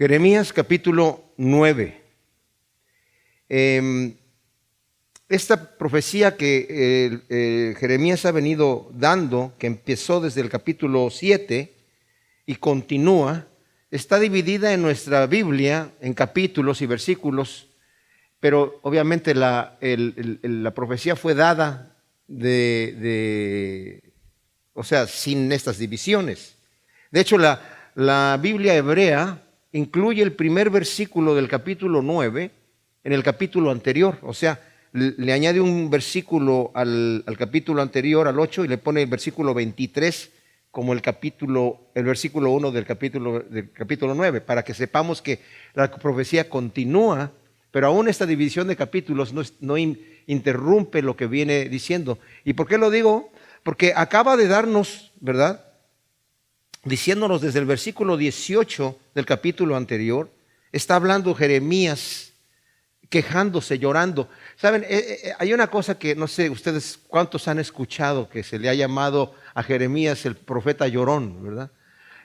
Jeremías capítulo 9. Esta profecía que Jeremías ha venido dando, que empezó desde el capítulo 7 y continúa, está dividida en nuestra Biblia en capítulos y versículos, pero obviamente la profecía fue dada o sea, sin estas divisiones. De hecho, la Biblia hebrea incluye el primer versículo del capítulo 9 en el capítulo anterior, o sea, le añade un versículo al capítulo anterior, al 8, y le pone el versículo 23 como el versículo 1 del capítulo 9, para que sepamos que la profecía continúa, pero aún esta división de capítulos no interrumpe lo que viene diciendo. ¿Y por qué lo digo? Porque acaba de darnos, ¿verdad?, diciéndonos desde el versículo 18 del capítulo anterior, está hablando Jeremías, quejándose, llorando. Saben, hay una cosa que no sé ustedes cuántos han escuchado, que se le ha llamado a Jeremías el profeta llorón, ¿verdad?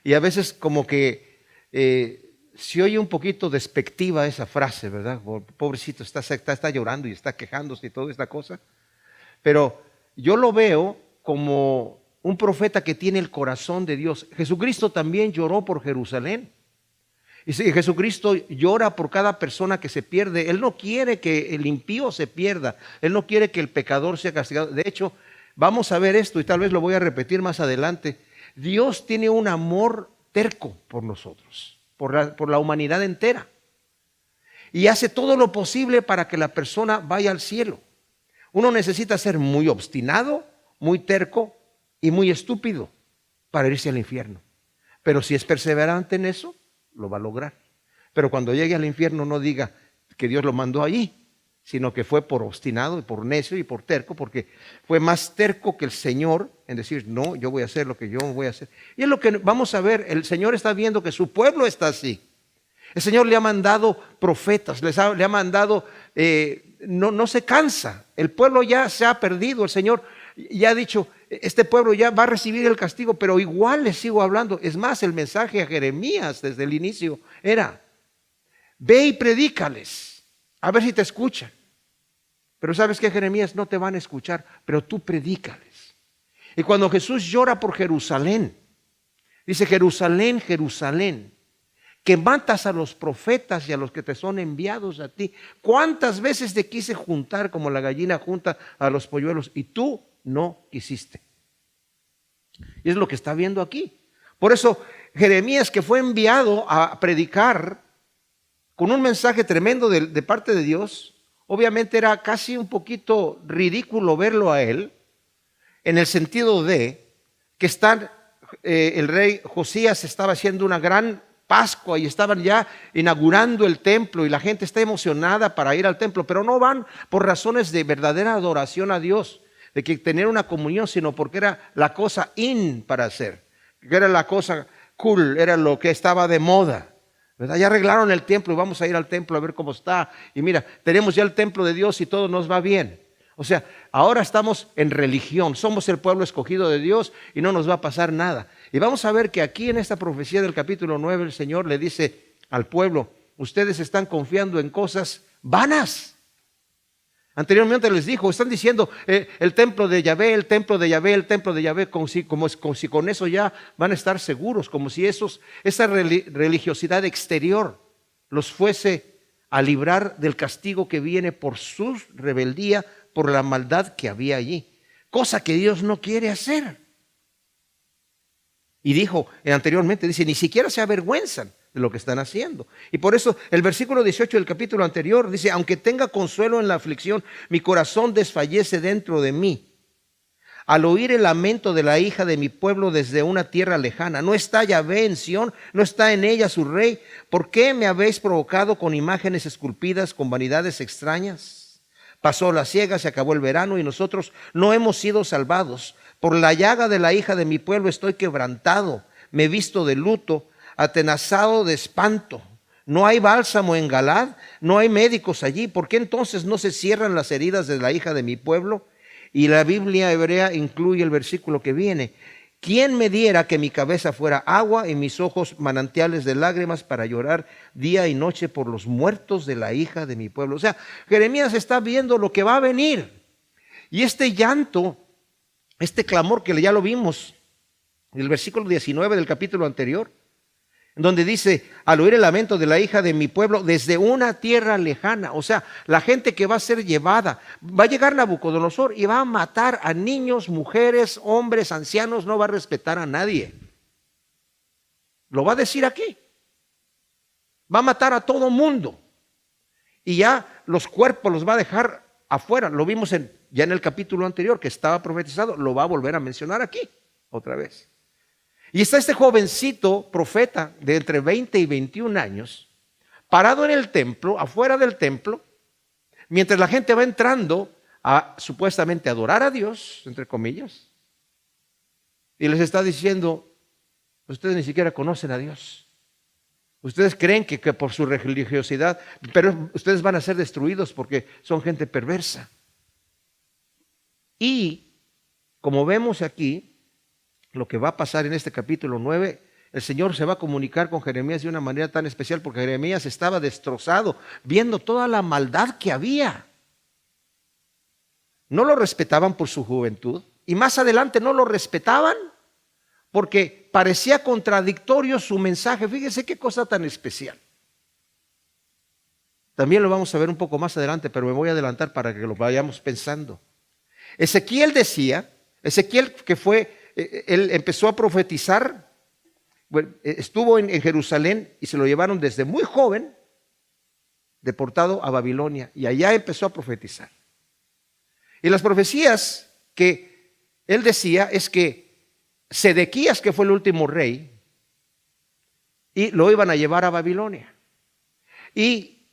Y a veces como que se oye un poquito despectiva esa frase, ¿verdad? Pobrecito, está llorando y está quejándose y toda esta cosa. Pero yo lo veo como un profeta que tiene el corazón de Dios. Jesucristo también lloró por Jerusalén. Y si Jesucristo llora por cada persona que se pierde, Él no quiere que el impío se pierda, Él no quiere que el pecador sea castigado. De hecho, vamos a ver esto y tal vez lo voy a repetir más adelante. Dios tiene un amor terco por nosotros, por la humanidad entera. Y hace todo lo posible para que la persona vaya al cielo. Uno necesita ser muy obstinado, muy terco y muy estúpido para irse al infierno. Pero si es perseverante en eso, lo va a lograr. Pero cuando llegue al infierno no diga que Dios lo mandó allí, sino que fue por obstinado y por necio y por terco, porque fue más terco que el Señor en decir, no, yo voy a hacer lo que yo voy a hacer. Y es lo que vamos a ver, el Señor está viendo que su pueblo está así. El Señor le ha mandado profetas, le ha mandado, no se cansa, el pueblo ya se ha perdido, el Señor ya ha dicho, este pueblo ya va a recibir el castigo, pero igual les sigo hablando. Es más, el mensaje a Jeremías desde el inicio era, ve y predícales, a ver si te escuchan. Pero sabes que Jeremías, no te van a escuchar, pero tú predícales. Y cuando Jesús llora por Jerusalén, dice, Jerusalén, Jerusalén, que matas a los profetas y a los que te son enviados a ti. ¿Cuántas veces te quise juntar como la gallina junta a los polluelos y tú no quisiste? Y es lo que está viendo aquí. Por eso Jeremías, que fue enviado a predicar con un mensaje tremendo de parte de Dios, obviamente era casi un poquito ridículo verlo a él, en el sentido de que el rey Josías estaba haciendo una gran Pascua y estaban ya inaugurando el templo y la gente está emocionada para ir al templo, pero no van por razones de verdadera adoración a Dios, de que tener una comunión, sino porque era la cosa para hacer, que era la cosa cool, era lo que estaba de moda, ¿verdad? Ya arreglaron el templo y vamos a ir al templo a ver cómo está. Y mira, tenemos ya el templo de Dios y todo nos va bien. O sea, ahora estamos en religión, somos el pueblo escogido de Dios y no nos va a pasar nada. Y vamos a ver que aquí en esta profecía del capítulo 9 el Señor le dice al pueblo, ustedes están confiando en cosas vanas. Anteriormente les dijo, están diciendo el templo de Yahvé, el templo de Yahvé, el templo de Yahvé, como si con eso ya van a estar seguros, como si esa religiosidad exterior los fuese a librar del castigo que viene por su rebeldía, por la maldad que había allí, cosa que Dios no quiere hacer. Y dijo anteriormente, dice, ni siquiera se avergüenzan de lo que están haciendo. Y por eso el versículo 18 del capítulo anterior dice, aunque tenga consuelo en la aflicción, mi corazón desfallece dentro de mí. Al oír el lamento de la hija de mi pueblo desde una tierra lejana, ¿no está Yahvé en Sión? ¿No está en ella su rey? ¿Por qué me habéis provocado con imágenes esculpidas, con vanidades extrañas? Pasó la siega, se acabó el verano y nosotros no hemos sido salvados. Por la llaga de la hija de mi pueblo estoy quebrantado, me he visto de luto, atenazado de espanto. No hay bálsamo en Galad, no hay médicos allí. ¿Por qué entonces no se cierran las heridas de la hija de mi pueblo? Y la Biblia hebrea incluye el versículo que viene. ¿Quién me diera que mi cabeza fuera agua y mis ojos manantiales de lágrimas para llorar día y noche por los muertos de la hija de mi pueblo? O sea, Jeremías está viendo lo que va a venir. Y este llanto, este clamor que ya lo vimos en el versículo 19 del capítulo anterior, donde dice, al oír el lamento de la hija de mi pueblo desde una tierra lejana, o sea, la gente que va a ser llevada, va a llegar Nabucodonosor y va a matar a niños, mujeres, hombres, ancianos, no va a respetar a nadie. Lo va a decir aquí. Va a matar a todo mundo. Y ya los cuerpos los va a dejar afuera. Lo vimos ya en el capítulo anterior que estaba profetizado, lo va a volver a mencionar aquí, otra vez. Y está este jovencito profeta de entre 20 y 21 años, parado en el templo, afuera del templo, mientras la gente va entrando a supuestamente adorar a Dios, entre comillas, y les está diciendo, ustedes ni siquiera conocen a Dios. Ustedes creen que por su religiosidad, pero ustedes van a ser destruidos porque son gente perversa. Y como vemos aquí, lo que va a pasar en este capítulo 9, el Señor se va a comunicar con Jeremías de una manera tan especial porque Jeremías estaba destrozado, viendo toda la maldad que había. No lo respetaban por su juventud y más adelante no lo respetaban porque parecía contradictorio su mensaje. Fíjese qué cosa tan especial. También lo vamos a ver un poco más adelante, pero me voy a adelantar para que lo vayamos pensando. Ezequiel que fue... Él empezó a profetizar, estuvo en Jerusalén y se lo llevaron desde muy joven, deportado a Babilonia, y allá empezó a profetizar. Y las profecías que él decía es que Sedequías, que fue el último rey, y lo iban a llevar a Babilonia. Y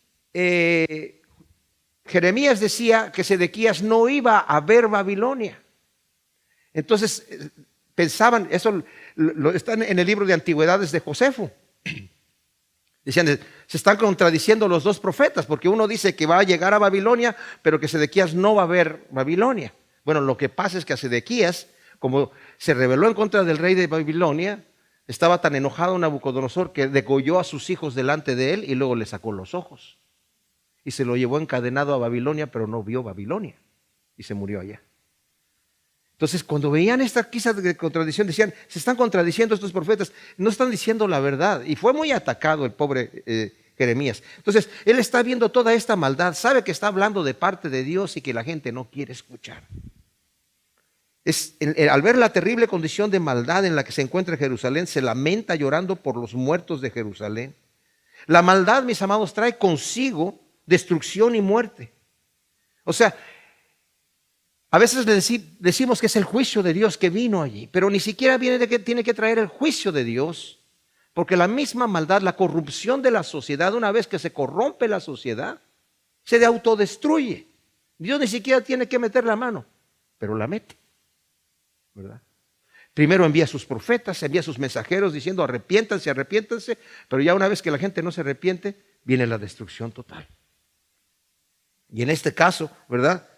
Jeremías decía que Sedequías no iba a ver Babilonia. Entonces pensaban, eso está en el libro de Antigüedades de Josefo. Decían, se están contradiciendo los dos profetas, porque uno dice que va a llegar a Babilonia, pero que Sedequías no va a ver Babilonia. Bueno, lo que pasa es que a Sedequías, como se rebeló en contra del rey de Babilonia, estaba tan enojado Nabucodonosor que degolló a sus hijos delante de él y luego le sacó los ojos. Y se lo llevó encadenado a Babilonia, pero no vio Babilonia y se murió allá. Entonces, cuando veían esta quizá de contradicción, decían, se están contradiciendo estos profetas, no están diciendo la verdad. Y fue muy atacado el pobre Jeremías. Entonces, él está viendo toda esta maldad, sabe que está hablando de parte de Dios y que la gente no quiere escuchar. Al ver la terrible condición de maldad en la que se encuentra Jerusalén, se lamenta llorando por los muertos de Jerusalén. La maldad, mis amados, trae consigo destrucción y muerte. O sea, a veces decimos que es el juicio de Dios que vino allí, pero ni siquiera viene de que tiene que traer el juicio de Dios, porque la misma maldad, la corrupción de la sociedad, una vez que se corrompe la sociedad, se autodestruye. Dios ni siquiera tiene que meter la mano, pero la mete, ¿verdad? Primero envía a sus profetas, envía a sus mensajeros diciendo arrepiéntanse, arrepiéntanse, pero ya una vez que la gente no se arrepiente, viene la destrucción total. Y en este caso, ¿verdad?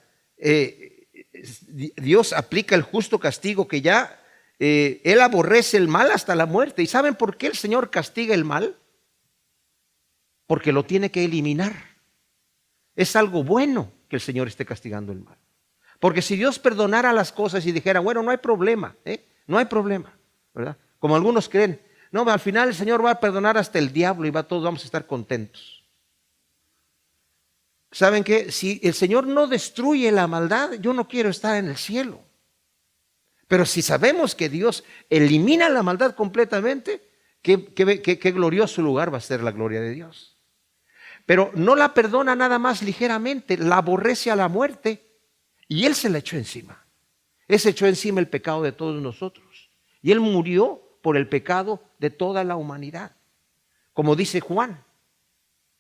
Dios aplica el justo castigo que ya Él aborrece el mal hasta la muerte. ¿Y saben por qué el Señor castiga el mal? Porque lo tiene que eliminar. Es algo bueno que el Señor esté castigando el mal. Porque si Dios perdonara las cosas y dijera, bueno, no hay problema, no hay problema, ¿verdad? Como algunos creen, no, al final el Señor va a perdonar hasta el diablo y todos vamos a estar contentos. ¿Saben qué? Si el Señor no destruye la maldad, yo no quiero estar en el cielo. Pero si sabemos que Dios elimina la maldad completamente, qué glorioso lugar va a ser la gloria de Dios. Pero no la perdona nada más ligeramente, la aborrece a la muerte y Él se la echó encima. Él se echó encima el pecado de todos nosotros. Y Él murió por el pecado de toda la humanidad. Como dice Juan,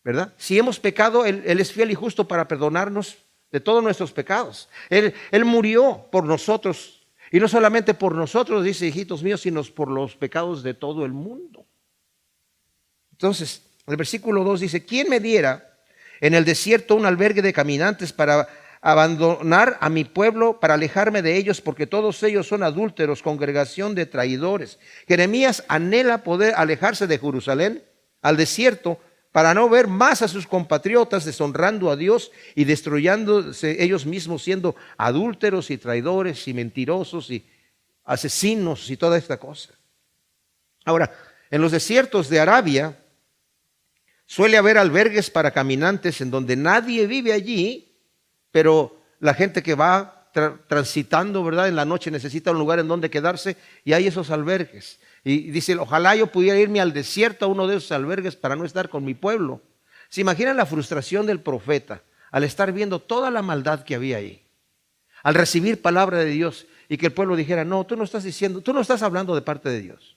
¿verdad? Si hemos pecado, Él es fiel y justo para perdonarnos de todos nuestros pecados. Él murió por nosotros. Y no solamente por nosotros, dice, hijitos míos, sino por los pecados de todo el mundo. Entonces, el versículo 2 dice, ¿quién me diera en el desierto un albergue de caminantes para abandonar a mi pueblo para alejarme de ellos, porque todos ellos son adúlteros, congregación de traidores. Jeremías anhela poder alejarse de Jerusalén al desierto para no ver más a sus compatriotas deshonrando a Dios y destruyéndose ellos mismos, siendo adúlteros y traidores y mentirosos y asesinos y toda esta cosa. Ahora, en los desiertos de Arabia suele haber albergues para caminantes en donde nadie vive allí, pero la gente que va transitando, ¿verdad?, en la noche necesita un lugar en donde quedarse, y hay esos albergues. Y dice, ojalá yo pudiera irme al desierto a uno de esos albergues para no estar con mi pueblo. ¿Se imaginan la frustración del profeta al estar viendo toda la maldad que había ahí? Al recibir palabra de Dios y que el pueblo dijera, no, tú no estás hablando de parte de Dios.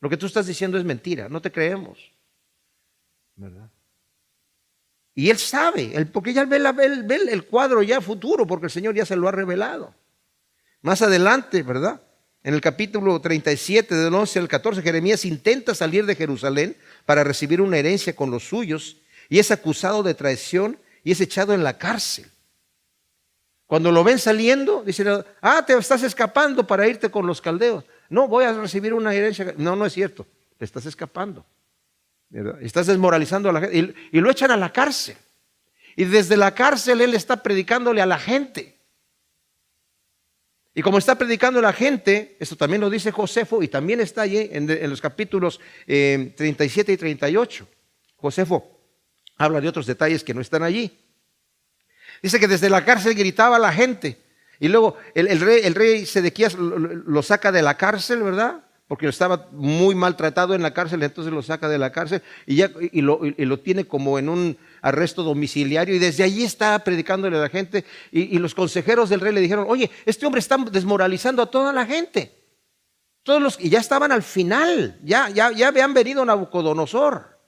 Lo que tú estás diciendo es mentira, no te creemos. ¿Verdad? Y él sabe, porque ya ve el cuadro ya futuro, porque el Señor ya se lo ha revelado. Más adelante, ¿verdad?, en el capítulo 37, del 11 al 14, Jeremías intenta salir de Jerusalén para recibir una herencia con los suyos, y es acusado de traición y es echado en la cárcel. Cuando lo ven saliendo, dicen, te estás escapando para irte con los caldeos. No, voy a recibir una herencia. No, no es cierto, te estás escapando, ¿verdad? Estás desmoralizando a la gente, y lo echan a la cárcel. Y desde la cárcel él está predicándole a la gente. Y como está predicando a la gente, esto también lo dice Josefo, y también está allí en los capítulos 37 y 38. Josefo habla de otros detalles que no están allí. Dice que desde la cárcel gritaba a la gente, y luego el rey Sedequías lo saca de la cárcel, ¿verdad?, porque estaba muy maltratado en la cárcel, entonces lo saca de la cárcel y lo tiene como en un arresto domiciliario, y desde allí está predicándole a la gente, y los consejeros del rey le dijeron, oye, este hombre está desmoralizando a toda la gente. Y ya estaban al final, ya habían venido Nabucodonosor,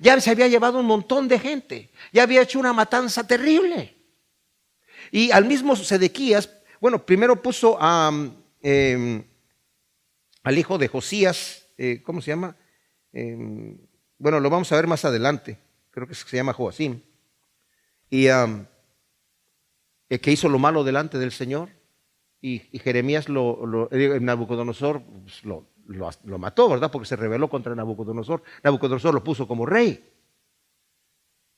ya se había llevado un montón de gente, ya había hecho una matanza terrible. Y al mismo Sedequías, bueno, primero puso al hijo de Josías, ¿cómo se llama? Bueno, lo vamos a ver más adelante, creo que se llama Joacim, y que hizo lo malo delante del Señor, y Jeremías Nabucodonosor pues, lo mató, ¿verdad?, porque se rebeló contra Nabucodonosor. Nabucodonosor lo puso como rey,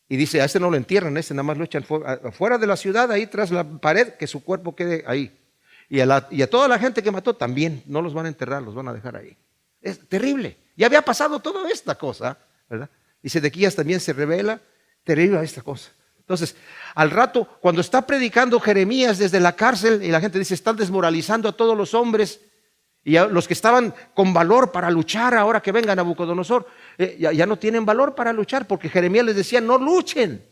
y dice, a este no lo entierran, a este nada más lo echan fuera de la ciudad, ahí tras la pared, que su cuerpo quede ahí. Y a toda la gente que mató también no los van a enterrar, los van a dejar ahí. Es terrible. Ya había pasado toda esta cosa, ¿verdad? Y Sedequías también se revela, terrible esta cosa. Entonces, al rato, cuando está predicando Jeremías desde la cárcel, y la gente dice, están desmoralizando a todos los hombres, y a los que estaban con valor para luchar, ahora que venga Nabucodonosor, ya no tienen valor para luchar, porque Jeremías les decía, no luchen,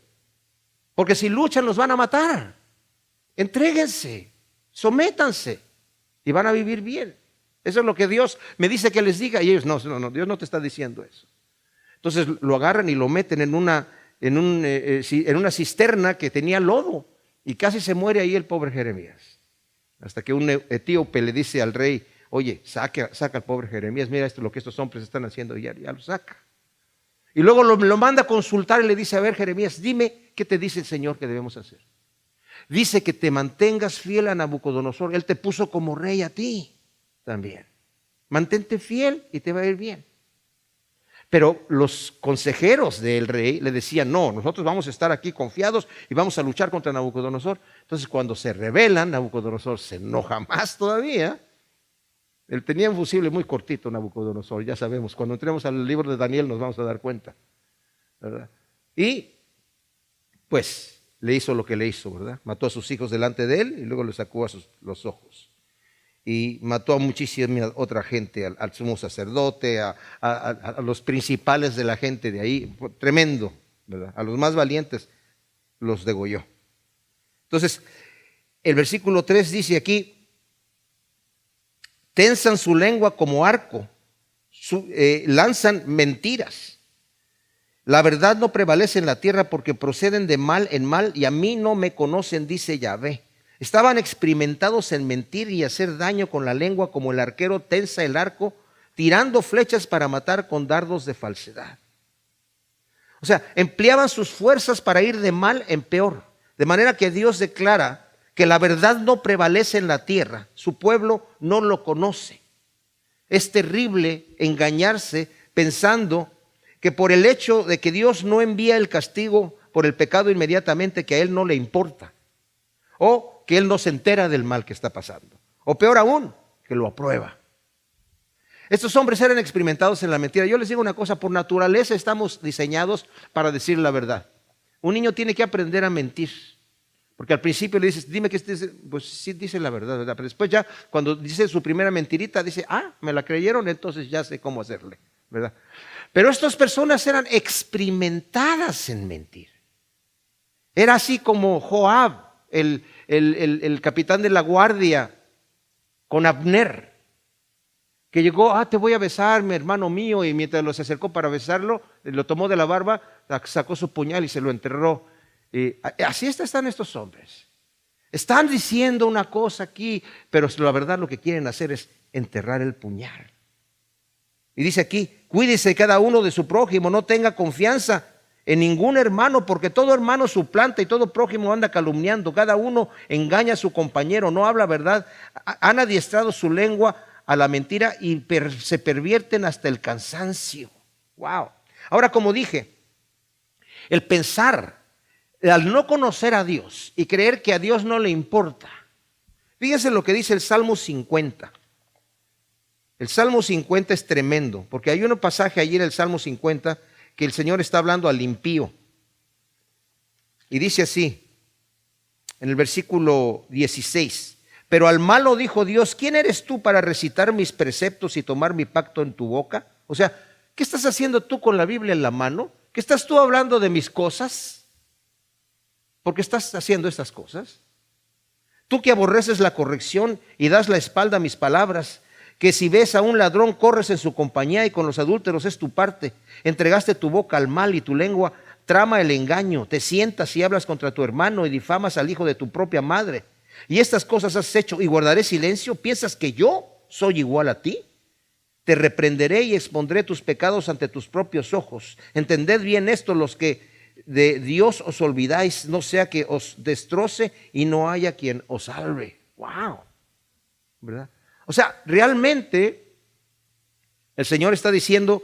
porque si luchan los van a matar. Entréguense. Sométanse y van a vivir bien. Eso es lo que Dios me dice que les diga. Y ellos, no, Dios no te está diciendo eso. Entonces lo agarran y lo meten en una cisterna que tenía lodo, y casi se muere ahí el pobre Jeremías. Hasta que un etíope le dice al rey, oye, saca al pobre Jeremías, mira esto, lo que estos hombres están haciendo, y ya lo saca. Y luego lo manda a consultar y le dice, a ver, Jeremías, dime qué te dice el Señor que debemos hacer. Dice que te mantengas fiel a Nabucodonosor. Él te puso como rey a ti también. Mantente fiel y te va a ir bien. Pero los consejeros del rey le decían, no, nosotros vamos a estar aquí confiados y vamos a luchar contra Nabucodonosor. Entonces cuando se rebelan, Nabucodonosor se enoja más todavía. Él tenía un fusible muy cortito, Nabucodonosor, ya sabemos. Cuando entremos al libro de Daniel nos vamos a dar cuenta, ¿verdad? Y pues le hizo lo que le hizo, ¿verdad? Mató a sus hijos delante de él y luego le sacó los ojos. Y mató a muchísima otra gente, al sumo sacerdote, a los principales de la gente de ahí. Tremendo, ¿verdad? A los más valientes los degolló. Entonces, el versículo 3 dice aquí, tensan su lengua como arco, lanzan mentiras. La verdad no prevalece en la tierra porque proceden de mal en mal, y a mí no me conocen, dice Yahvé. Estaban experimentados en mentir y hacer daño con la lengua, como el arquero tensa el arco, tirando flechas para matar con dardos de falsedad. O sea, empleaban sus fuerzas para ir de mal en peor, De manera que Dios declara que la verdad no prevalece en la tierra. Su pueblo no lo conoce. Es terrible engañarse pensando que por el hecho de que Dios no envía el castigo por el pecado inmediatamente, que a Él no le importa. O que Él no se entera del mal que está pasando. O peor aún, que lo aprueba. Estos hombres eran experimentados en la mentira. Yo les digo una cosa, por naturaleza estamos diseñados para decir la verdad. Un niño tiene que aprender a mentir. Porque al principio le dices, dime qué dice, pues sí dice la verdad, ¿verdad? Pero después ya, cuando dice su primera mentirita, dice, me la creyeron, entonces ya sé cómo hacerle, ¿verdad? Pero estas personas eran experimentadas en mentir. Era así como Joab, el capitán de la guardia, con Abner, que llegó, te voy a besar, mi hermano mío, y mientras se acercó para besarlo, lo tomó de la barba, sacó su puñal y se lo enterró. Así están estos hombres. Están diciendo una cosa aquí, pero la verdad lo que quieren hacer es enterrar el puñal. Y dice aquí, cuídese cada uno de su prójimo, no tenga confianza en ningún hermano, porque todo hermano suplanta y todo prójimo anda calumniando. Cada uno engaña a su compañero, no habla verdad. Han adiestrado su lengua a la mentira y se pervierten hasta el cansancio. Wow. Ahora, como dije, el pensar, al no conocer a Dios y creer que a Dios no le importa. Fíjense lo que dice el Salmo 50. El Salmo 50 es tremendo, porque hay un pasaje allí en el Salmo 50 que el Señor está hablando al impío. Y dice así, en el versículo 16, pero al malo dijo Dios, ¿quién eres tú para recitar mis preceptos y tomar mi pacto en tu boca? O sea, ¿qué estás haciendo tú con la Biblia en la mano? ¿Qué estás tú hablando de mis cosas? ¿Por qué estás haciendo estas cosas? Tú que aborreces la corrección y das la espalda a mis palabras, que si ves a un ladrón corres en su compañía y con los adúlteros es tu parte. Entregaste tu boca al mal y tu lengua trama el engaño. Te sientas y hablas contra tu hermano y difamas al hijo de tu propia madre. Y estas cosas has hecho y guardaré silencio. ¿Piensas que yo soy igual a ti? Te reprenderé y expondré tus pecados ante tus propios ojos. Entended bien esto, los que de Dios os olvidáis, no sea que os destroce y no haya quien os salve. Wow, ¿verdad? O sea, realmente el Señor está diciendo,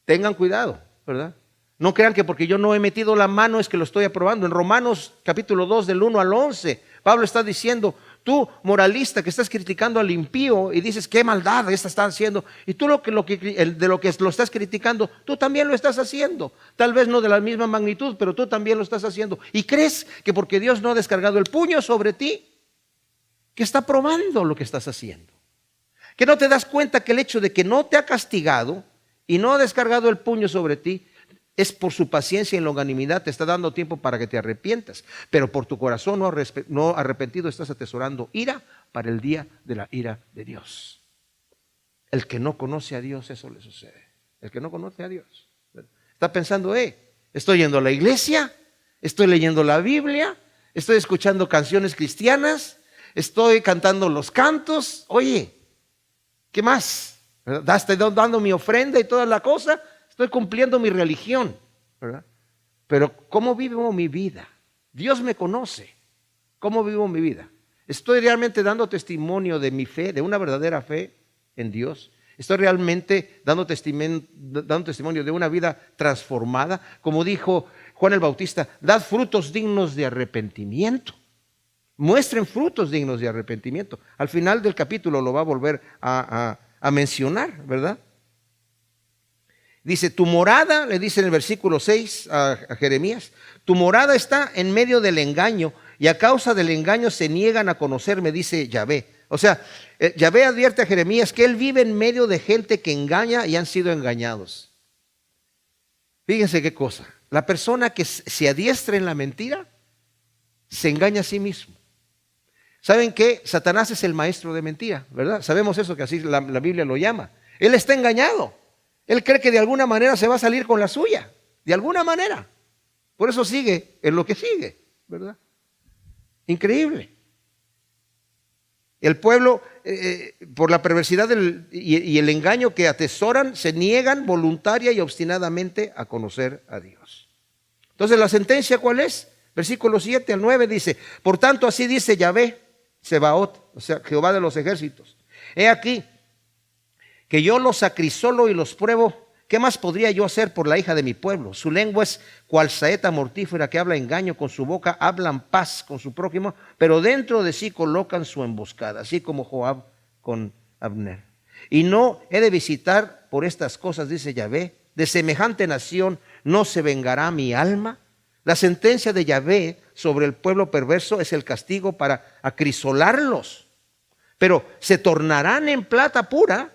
tengan cuidado, ¿verdad? No crean que porque yo no he metido la mano es que lo estoy aprobando. En Romanos capítulo 2 del 1 al 11, Pablo está diciendo, tú moralista que estás criticando al impío y dices, qué maldad esta está haciendo. Y tú de lo que lo estás criticando, tú también lo estás haciendo. Tal vez no de la misma magnitud, pero tú también lo estás haciendo. Y crees que porque Dios no ha descargado el puño sobre ti, que está probando lo que estás haciendo. Que no te das cuenta que el hecho de que no te ha castigado y no ha descargado el puño sobre ti, es por su paciencia y longanimidad, te está dando tiempo para que te arrepientas. Pero por tu corazón no arrepentido estás atesorando ira para el día de la ira de Dios. El que no conoce a Dios, eso le sucede. El que no conoce a Dios está pensando, estoy yendo a la iglesia, estoy leyendo la Biblia, estoy escuchando canciones cristianas, estoy cantando los cantos. Oye, ¿qué más? ¿Verdad? Estoy dando mi ofrenda y toda la cosa. Estoy cumpliendo mi religión, ¿verdad? Pero ¿cómo vivo mi vida? Dios me conoce. ¿Cómo vivo mi vida? ¿Estoy realmente dando testimonio de mi fe, de una verdadera fe en Dios? ¿Estoy realmente dando testimonio de una vida transformada? Como dijo Juan el Bautista, dad frutos dignos de arrepentimiento. Muestren frutos dignos de arrepentimiento. Al final del capítulo lo va a volver a mencionar, ¿verdad? Dice, tu morada, le dice en el versículo 6 a Jeremías, tu morada está en medio del engaño y a causa del engaño se niegan a conocerme, dice Yahvé. O sea, Yahvé advierte a Jeremías que él vive en medio de gente que engaña y han sido engañados. Fíjense qué cosa. La persona que se adiestra en la mentira se engaña a sí mismo. ¿Saben qué? Satanás es el maestro de mentira, ¿verdad? Sabemos eso, que así la Biblia lo llama. Él está engañado. Él cree que de alguna manera se va a salir con la suya, de alguna manera. Por eso sigue en lo que sigue, ¿verdad? Increíble. El pueblo, por la perversidad y el engaño que atesoran, se niegan voluntaria y obstinadamente a conocer a Dios. Entonces, ¿la sentencia cuál es? Versículo 7 al 9 dice: por tanto así dice Yahvé Sebaot, o sea, Jehová de los ejércitos: he aquí que yo los acrisolo y los pruebo. ¿Qué más podría yo hacer por la hija de mi pueblo? Su lengua es cual saeta mortífera que habla engaño, con su boca hablan paz con su prójimo, pero dentro de sí colocan su emboscada, así como Joab con Abner. Y no he de visitar por estas cosas, dice Yahvé, de semejante nación no se vengará mi alma. La sentencia de Yahvé sobre el pueblo perverso es el castigo para acrisolarlos, pero se tornarán en plata pura.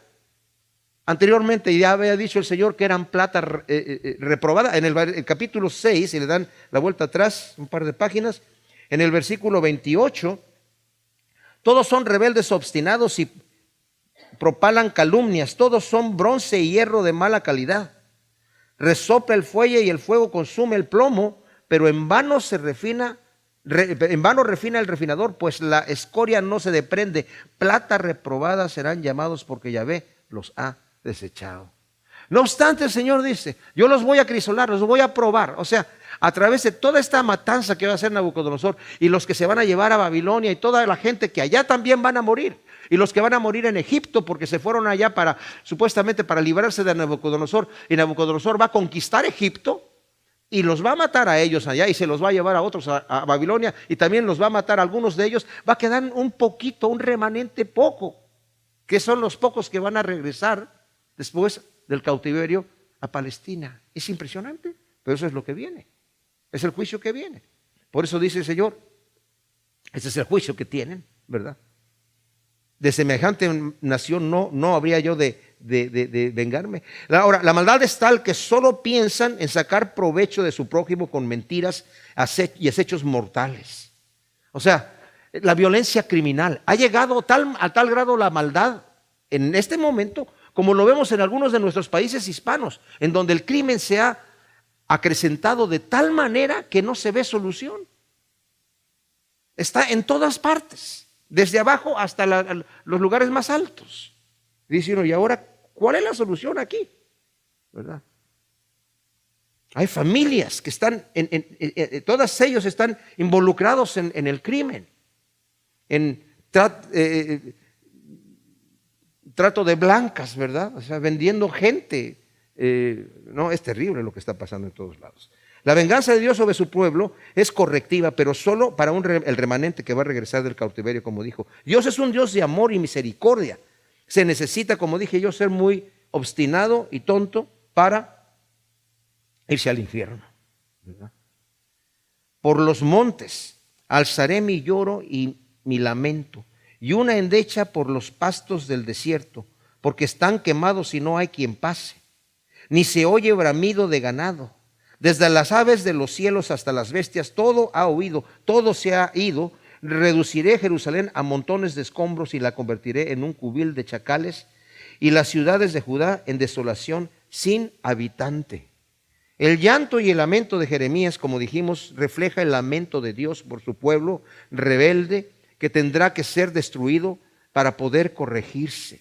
Anteriormente ya había dicho el Señor que eran plata reprobada. En el capítulo 6, si le dan la vuelta atrás, un par de páginas, en el versículo 28, todos son rebeldes obstinados y propalan calumnias, todos son bronce y hierro de mala calidad. Resopla el fuelle y el fuego consume el plomo, pero en vano refina el refinador, pues la escoria no se desprende. Plata reprobada serán llamados, porque Yahvé los ha desechado. No obstante, el Señor dice: yo los voy a acrisolar, los voy a probar. O sea, a través de toda esta matanza que va a hacer Nabucodonosor, y los que se van a llevar a Babilonia, y toda la gente que allá también van a morir, y los que van a morir en Egipto porque se fueron allá supuestamente para librarse de Nabucodonosor, y Nabucodonosor va a conquistar Egipto y los va a matar a ellos allá, y se los va a llevar a otros a Babilonia, y también los va a matar a algunos de ellos. Va a quedar un poquito, un remanente poco, que son los pocos que van a regresar después del cautiverio a Palestina. Es impresionante, pero eso es lo que viene. Es el juicio que viene. Por eso dice el Señor: ese es el juicio que tienen, ¿verdad? De semejante nación no habría yo de vengarme. Ahora, la maldad es tal que solo piensan en sacar provecho de su prójimo con mentiras y acechos mortales. O sea, la violencia criminal ha llegado a tal grado la maldad en este momento, como lo vemos en algunos de nuestros países hispanos, en donde el crimen se ha acrecentado de tal manera que no se ve solución. Está en todas partes, desde abajo hasta los lugares más altos. Dice uno: ¿y ahora cuál es la solución aquí? ¿Verdad? Hay familias que están, todos ellos están involucrados en el crimen, en trato de blancas, ¿verdad? O sea, vendiendo gente. No, es terrible lo que está pasando en todos lados. La venganza de Dios sobre su pueblo es correctiva, pero solo para el remanente que va a regresar del cautiverio, como dijo. Dios es un Dios de amor y misericordia. Se necesita, como dije yo, ser muy obstinado y tonto para irse al infierno, ¿verdad? Por los montes alzaré mi lloro y mi lamento, y una endecha por los pastos del desierto, porque están quemados y no hay quien pase, ni se oye bramido de ganado. Desde las aves de los cielos hasta las bestias, todo ha huido, todo se ha ido. Reduciré Jerusalén a montones de escombros y la convertiré en un cubil de chacales, y las ciudades de Judá en desolación sin habitante. El llanto y el lamento de Jeremías, como dijimos, refleja el lamento de Dios por su pueblo rebelde, que tendrá que ser destruido para poder corregirse.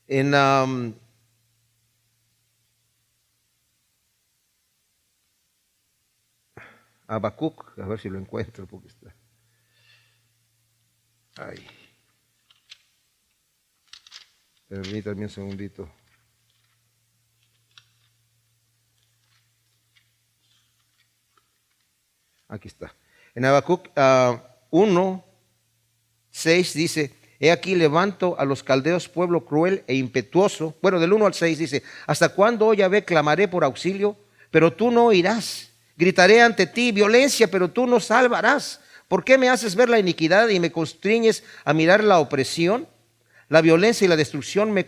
En Habacuc, a ver si lo encuentro, porque está. Ay. Permítanme un segundito. Aquí está. En Habacuc 1:6 dice: he aquí levanto a los caldeos pueblo cruel e impetuoso. Bueno, del 1 al 6 dice: ¿hasta cuándo, oh Yahvé, clamaré por auxilio, pero tú no oirás? Gritaré ante ti violencia, pero tú no salvarás. ¿Por qué me haces ver la iniquidad y me constriñes a mirar la opresión? La violencia y la destrucción me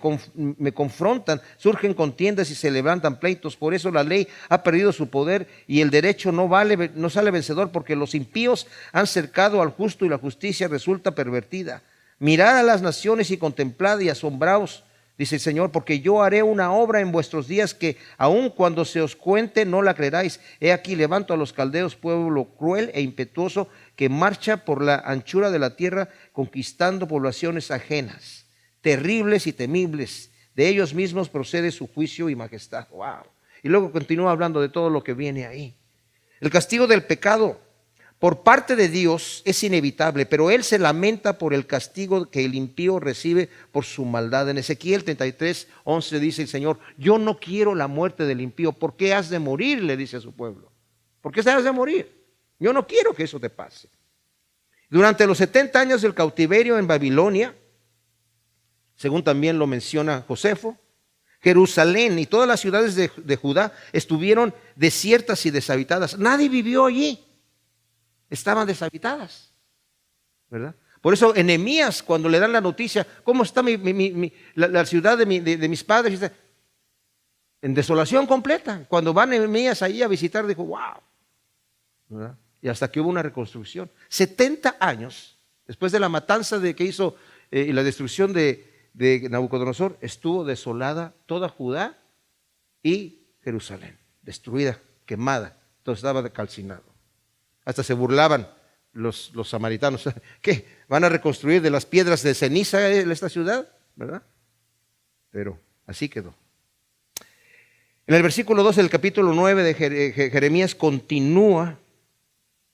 confrontan, surgen contiendas y se levantan pleitos. Por eso la ley ha perdido su poder y el derecho no sale vencedor, porque los impíos han cercado al justo y la justicia resulta pervertida. Mirad a las naciones y contemplad y asombraos, dice el Señor, porque yo haré una obra en vuestros días que aun cuando se os cuente no la creeráis. He aquí levanto a los caldeos, pueblo cruel e impetuoso, que marcha por la anchura de la tierra, conquistando poblaciones ajenas, terribles y temibles. De ellos mismos procede su juicio y majestad. Wow. Y luego continúa hablando de todo lo que viene ahí. El castigo del pecado por parte de Dios es inevitable, pero Él se lamenta por el castigo que el impío recibe por su maldad. En Ezequiel 33:11 dice el Señor: yo no quiero la muerte del impío. ¿Por qué has de morir?, le dice a su pueblo. ¿Por qué has de morir? Yo no quiero que eso te pase. Durante los 70 años del cautiverio en Babilonia, según también lo menciona Josefo, Jerusalén y todas las ciudades de Judá estuvieron desiertas y deshabitadas. Nadie vivió allí. Estaban deshabitadas, ¿verdad? Por eso en Nehemías, cuando le dan la noticia, ¿cómo está la ciudad de mis padres? Está en desolación completa. Cuando va Nehemías ahí a visitar, dijo, wow, ¿verdad? Y hasta que hubo una reconstrucción. 70 años después de la matanza que hizo y la destrucción de Nabucodonosor, estuvo desolada toda Judá y Jerusalén, destruida, quemada, todo estaba calcinado. Hasta se burlaban los samaritanos. ¿Qué? ¿Van a reconstruir de las piedras de ceniza esta ciudad? ¿Verdad? Pero así quedó. En el versículo 12 del capítulo 9 de Jeremías continúa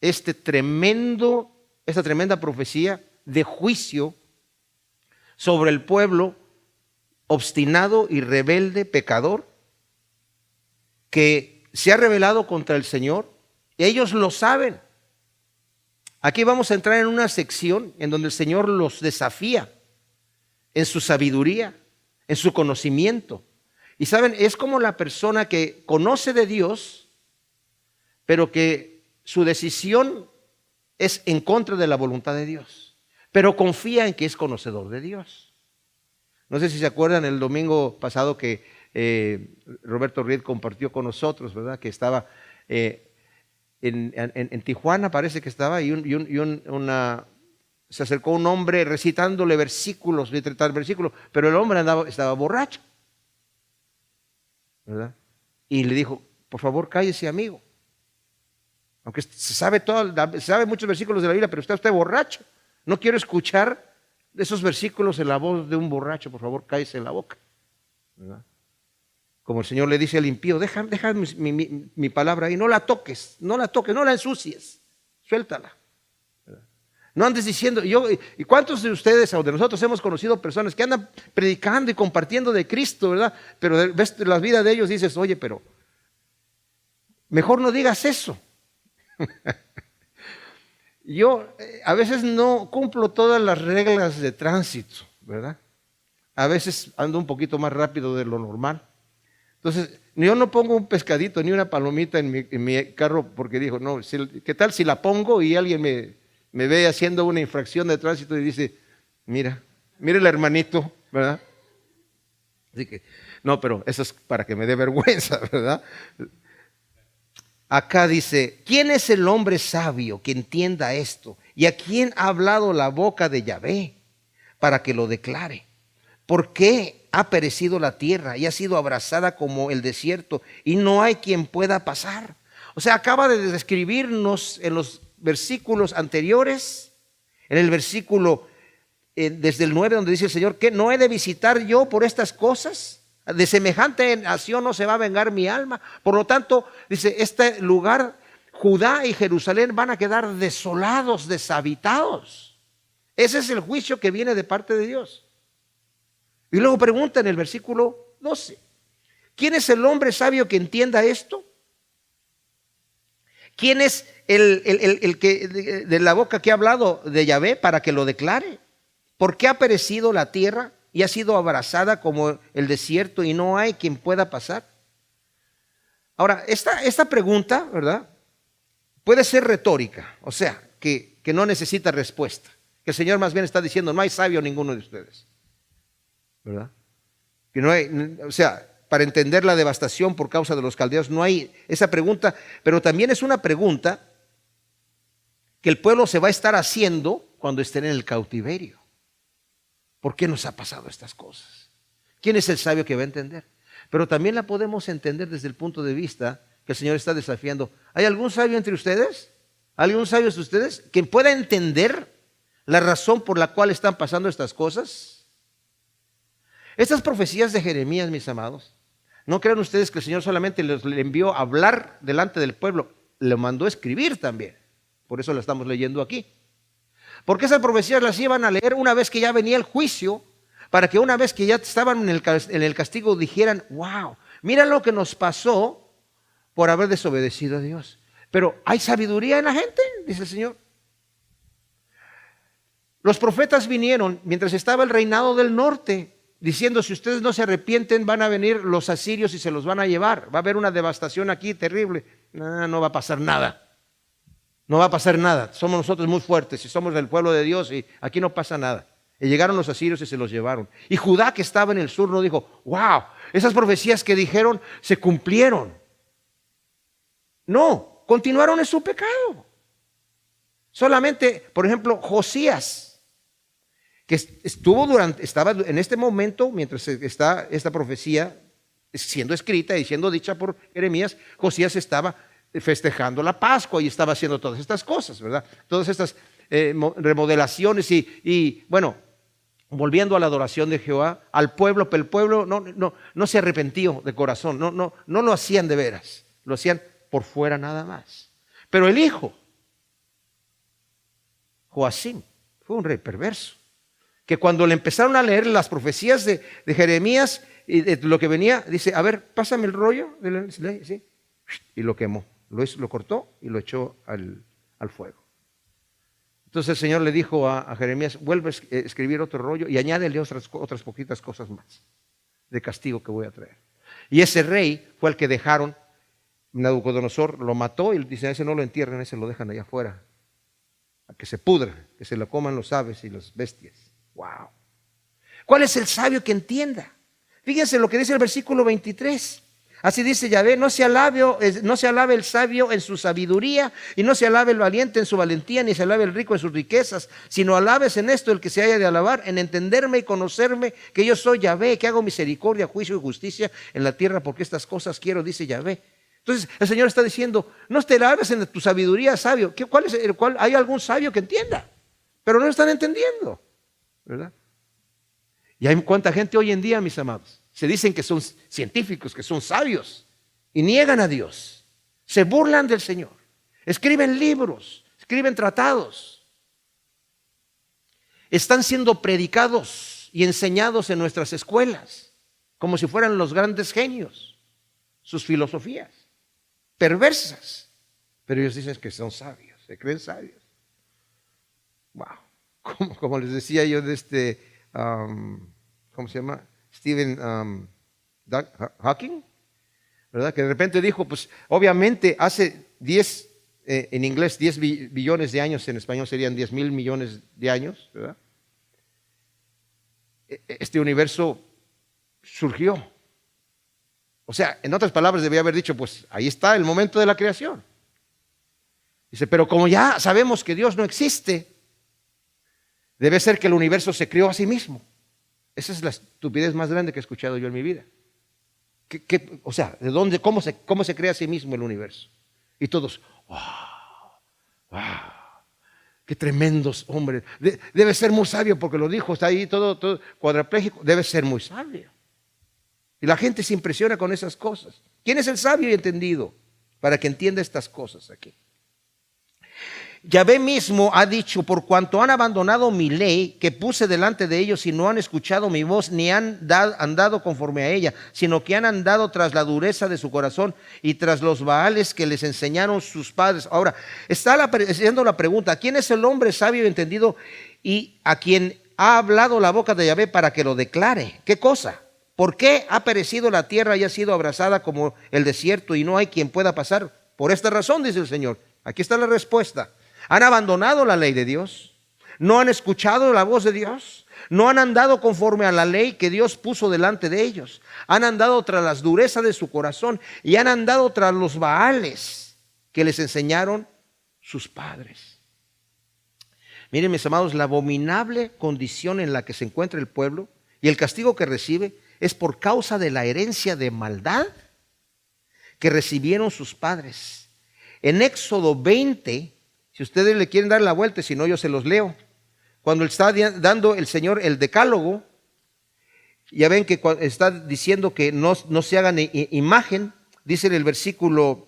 esta tremenda profecía de juicio sobre el pueblo obstinado y rebelde, pecador, que se ha rebelado contra el Señor. Ellos lo saben. Aquí vamos a entrar en una sección en donde el Señor los desafía en su sabiduría, en su conocimiento. Y saben, es como la persona que conoce de Dios, pero que su decisión es en contra de la voluntad de Dios, pero confía en que es conocedor de Dios. No sé si se acuerdan el domingo pasado que Roberto Ried compartió con nosotros, ¿verdad? Que estaba en Tijuana, parece que estaba, se acercó un hombre recitándole versículos, pero el hombre estaba borracho, ¿verdad? Y le dijo, por favor, cállese, amigo. Aunque se sabe muchos versículos de la Biblia, pero está usted borracho. No quiero escuchar esos versículos en la voz de un borracho. Por favor, cállese la boca, ¿verdad? Como el Señor le dice al impío, deja mi palabra ahí, no la toques, no la ensucies, suéltala, ¿verdad? No andes diciendo, ¿y cuántos de ustedes o de nosotros hemos conocido personas que andan predicando y compartiendo de Cristo, ¿verdad? Pero ves la vida de ellos y dices, oye, pero mejor no digas eso. Yo a veces no cumplo todas las reglas de tránsito, ¿verdad? A veces ando un poquito más rápido de lo normal. Entonces, yo no pongo un pescadito ni una palomita en mi carro porque digo, no, ¿qué tal si la pongo y alguien me ve haciendo una infracción de tránsito y dice, mire el hermanito, ¿verdad? Así que, no, pero eso es para que me dé vergüenza, ¿verdad? Acá dice, ¿quién es el hombre sabio que entienda esto? ¿Y a quién ha hablado la boca de Yahvé para que lo declare? ¿Por qué ha perecido la tierra y ha sido abrazada como el desierto y no hay quien pueda pasar? O sea, acaba de describirnos en los versículos anteriores, en el versículo desde el 9 donde dice el Señor, ¿qué? ¿No he de visitar yo por estas cosas? De semejante nación no se va a vengar mi alma. Por lo tanto, dice, este lugar, Judá y Jerusalén van a quedar desolados, deshabitados. Ese es el juicio que viene de parte de Dios. Y luego pregunta en el versículo 12, ¿quién es el hombre sabio que entienda esto? ¿Quién es el que de la boca que ha hablado de Yahvé para que lo declare? ¿Por qué ha perecido la tierra y ha sido abrazada como el desierto y no hay quien pueda pasar? Ahora, esta pregunta, ¿verdad?, puede ser retórica, o sea, que no necesita respuesta. Que el Señor más bien está diciendo, no hay sabio ninguno de ustedes, ¿verdad? Que no hay, o sea, para entender la devastación por causa de los caldeos, no hay esa pregunta, pero también es una pregunta que el pueblo se va a estar haciendo cuando estén en el cautiverio. ¿Por qué nos ha pasado estas cosas? ¿Quién es el sabio que va a entender? Pero también la podemos entender desde el punto de vista que el Señor está desafiando. ¿Hay algún sabio entre ustedes? ¿Algún sabio entre ustedes que pueda entender la razón por la cual están pasando estas cosas? Estas profecías de Jeremías, mis amados, no crean ustedes que el Señor solamente le envió a hablar delante del pueblo. le mandó a escribir también. Por eso la estamos leyendo aquí. Porque esas profecías las iban a leer una vez que ya venía el juicio, para que una vez que ya estaban en el castigo dijeran, wow, mira lo que nos pasó por haber desobedecido a Dios. Pero ¿hay sabiduría en la gente? Dice el Señor. Los profetas vinieron mientras estaba el reinado del norte, diciendo, si ustedes no se arrepienten, van a venir los asirios y se los van a llevar. Va a haber una devastación aquí terrible. No va a pasar nada. No va a pasar nada. Somos nosotros muy fuertes y somos del pueblo de Dios y aquí no pasa nada. Y llegaron los asirios y se los llevaron. Y Judá, que estaba en el sur, no dijo, wow, esas profecías que dijeron se cumplieron. No, continuaron en su pecado. Solamente, por ejemplo, Josías, que estaba en este momento, mientras está esta profecía siendo escrita y siendo dicha por Jeremías, Josías estaba festejando la Pascua y estaba haciendo todas estas cosas, ¿verdad? Todas estas remodelaciones y bueno, volviendo a la adoración de Jehová, al pueblo, pero el pueblo no se arrepintió de corazón, no lo hacían de veras, lo hacían por fuera nada más. Pero el hijo, Joacim, fue un rey perverso, que cuando le empezaron a leer las profecías de Jeremías y de lo que venía, dice, a ver, pásame el rollo de la ley, ¿sí? Y lo quemó, lo cortó y lo echó al fuego. Entonces el Señor le dijo a Jeremías, vuelve a escribir otro rollo y añádele otras poquitas cosas más de castigo que voy a traer. Y ese rey fue el que dejaron, Nabucodonosor lo mató y dice, ese no lo entierran, ese lo dejan allá afuera, a que se pudra, que se lo coman los aves y las bestias. Wow. ¿Cuál es el sabio que entienda? Fíjense lo que dice el versículo 23. Así dice Yahvé, no se alabe el sabio en su sabiduría, y no se alabe el valiente en su valentía, ni se alabe el rico en sus riquezas, sino alabes en esto el que se haya de alabar, en entenderme y conocerme que yo soy Yahvé, que hago misericordia, juicio y justicia en la tierra, porque estas cosas quiero, dice Yahvé. Entonces el Señor está diciendo, no te alabes en tu sabiduría, sabio. ¿Hay algún sabio que entienda? Pero no lo están entendiendo, ¿verdad? Y hay cuánta gente hoy en día, mis amados, se dicen que son científicos, que son sabios, y niegan a Dios. Se burlan del Señor. Escriben libros, escriben tratados. Están siendo predicados y enseñados en nuestras escuelas, como si fueran los grandes genios. Sus filosofías, perversas. Pero ellos dicen que son sabios, se creen sabios. Wow. Como les decía yo de ¿cómo se llama? Stephen Hawking, ¿verdad? Que de repente dijo, pues obviamente hace 10, en inglés 10 billones de años, en español serían 10,000 millones de años, ¿verdad? Este universo surgió. O sea, en otras palabras debía haber dicho, pues ahí está el momento de la creación. Dice, pero como ya sabemos que Dios no existe, debe ser que el universo se creó a sí mismo. Esa es la estupidez más grande que he escuchado yo en mi vida. O sea, ¿de dónde, cómo se crea a sí mismo el universo? Y todos, wow, qué tremendos hombres. Debe ser muy sabio porque lo dijo, está ahí todo cuadrapléjico. Debe ser muy sabio. Y la gente se impresiona con esas cosas. ¿Quién es el sabio y entendido para que entienda estas cosas aquí? Yahvé mismo ha dicho, por cuanto han abandonado mi ley que puse delante de ellos y no han escuchado mi voz, ni han andado conforme a ella, sino que han andado tras la dureza de su corazón y tras los baales que les enseñaron sus padres. Ahora, está haciendo la pregunta, ¿quién es el hombre sabio y entendido y a quien ha hablado la boca de Yahvé para que lo declare? ¿Qué cosa? ¿Por qué ha perecido la tierra y ha sido abrasada como el desierto y no hay quien pueda pasar? Por esta razón, dice el Señor. Aquí está la respuesta. Han abandonado la ley de Dios, no han escuchado la voz de Dios, no han andado conforme a la ley que Dios puso delante de ellos, han andado tras las durezas de su corazón y han andado tras los baales que les enseñaron sus padres. Miren, mis amados, la abominable condición en la que se encuentra el pueblo y el castigo que recibe es por causa de la herencia de maldad que recibieron sus padres. En Éxodo 20, si ustedes le quieren dar la vuelta, si no yo se los leo. Cuando está dando el Señor el decálogo, ya ven que está diciendo que no se hagan imagen, dice en el versículo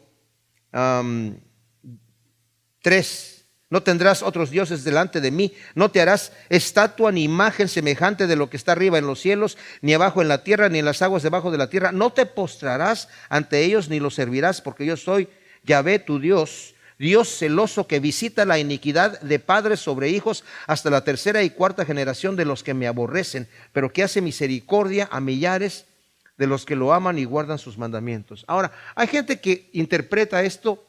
3. No tendrás otros dioses delante de mí. No te harás estatua ni imagen semejante de lo que está arriba en los cielos, ni abajo en la tierra, ni en las aguas debajo de la tierra. No te postrarás ante ellos ni los servirás, porque yo soy Yahvé tu Dios, Dios celoso que visita la iniquidad de padres sobre hijos hasta la tercera y cuarta generación de los que me aborrecen, pero que hace misericordia a millares de los que lo aman y guardan sus mandamientos. Ahora, hay gente que interpreta esto,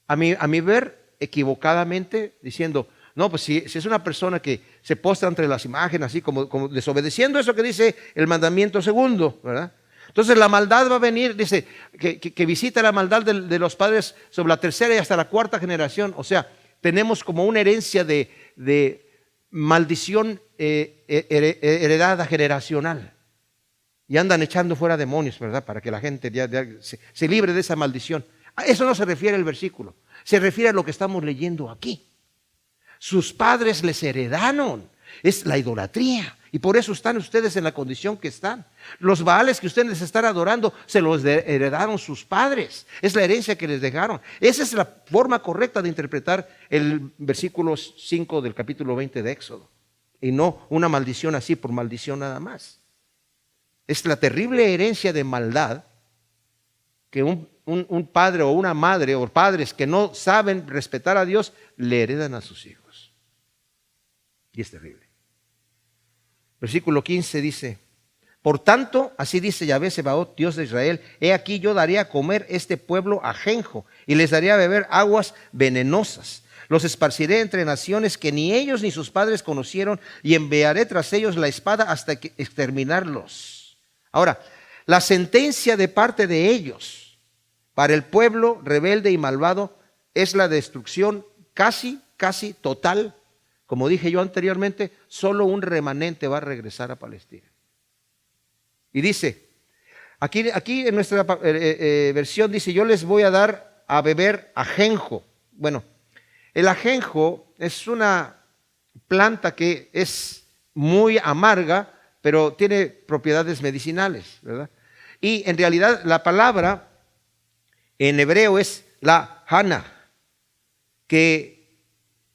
a mi ver, equivocadamente, diciendo, no, pues si es una persona que se postra entre las imágenes, así como desobedeciendo eso que dice el mandamiento segundo, ¿verdad? Entonces la maldad va a venir, dice, que visita la maldad de los padres sobre la tercera y hasta la cuarta generación. O sea, tenemos como una herencia de maldición heredada generacional. Y andan echando fuera demonios, ¿verdad? Para que la gente ya se libre de esa maldición. A eso no se refiere el versículo. Se refiere a lo que estamos leyendo aquí. Sus padres les heredaron. Es la idolatría. Y por eso están ustedes en la condición que están. Los baales que ustedes están adorando se los heredaron sus padres. Es la herencia que les dejaron. Esa es la forma correcta de interpretar el versículo 5 del capítulo 20 de Éxodo. Y no una maldición así por maldición nada más. Es la terrible herencia de maldad que un padre o una madre o padres que no saben respetar a Dios le heredan a sus hijos. Y es terrible. Versículo 15 dice, por tanto, así dice Yahvé Sebaot, Dios de Israel, he aquí yo daré a comer este pueblo ajenjo y les daré a beber aguas venenosas. Los esparciré entre naciones que ni ellos ni sus padres conocieron y enviaré tras ellos la espada hasta exterminarlos. Ahora, la sentencia de parte de ellos para el pueblo rebelde y malvado es la destrucción casi total. Como dije yo anteriormente, solo un remanente va a regresar a Palestina. Y dice, aquí en nuestra versión dice, yo les voy a dar a beber ajenjo. Bueno, el ajenjo es una planta que es muy amarga, pero tiene propiedades medicinales, ¿verdad? Y en realidad la palabra en hebreo es la hana, que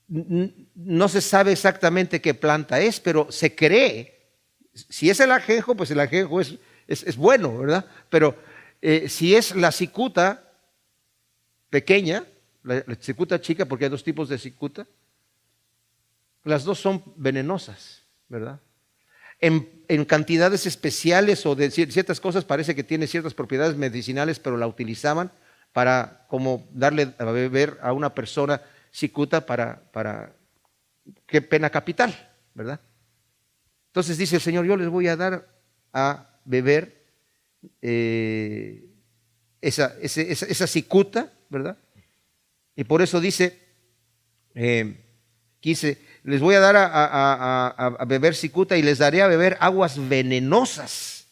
no se sabe exactamente qué planta es, pero se cree, si es el ajenjo, pues el ajenjo es bueno, ¿verdad? Pero si es la cicuta pequeña, la cicuta chica, porque hay dos tipos de cicuta, las dos son venenosas, ¿verdad? En cantidades especiales o de ciertas cosas parece que tiene ciertas propiedades medicinales, pero la utilizaban para como darle a beber a una persona cicuta para qué pena capital, ¿verdad? Entonces dice el Señor, yo les voy a dar a beber esa cicuta, ¿verdad? Y por eso dice, les voy a dar a beber cicuta y les daré a beber aguas venenosas.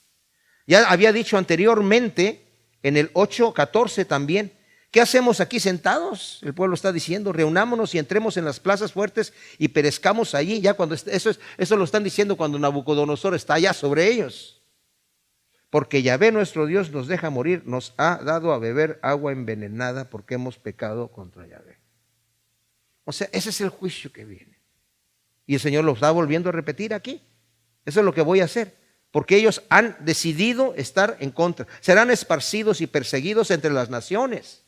Ya había dicho anteriormente, en el 8:14 también, ¿qué hacemos aquí sentados? El pueblo está diciendo, reunámonos y entremos en las plazas fuertes y perezcamos allí. Ya cuando eso lo están diciendo cuando Nabucodonosor está allá sobre ellos. Porque Yahvé nuestro Dios nos deja morir, nos ha dado a beber agua envenenada porque hemos pecado contra Yahvé. O sea, ese es el juicio que viene. Y el Señor lo está volviendo a repetir aquí. Eso es lo que voy a hacer. Porque ellos han decidido estar en contra. Serán esparcidos y perseguidos entre las naciones.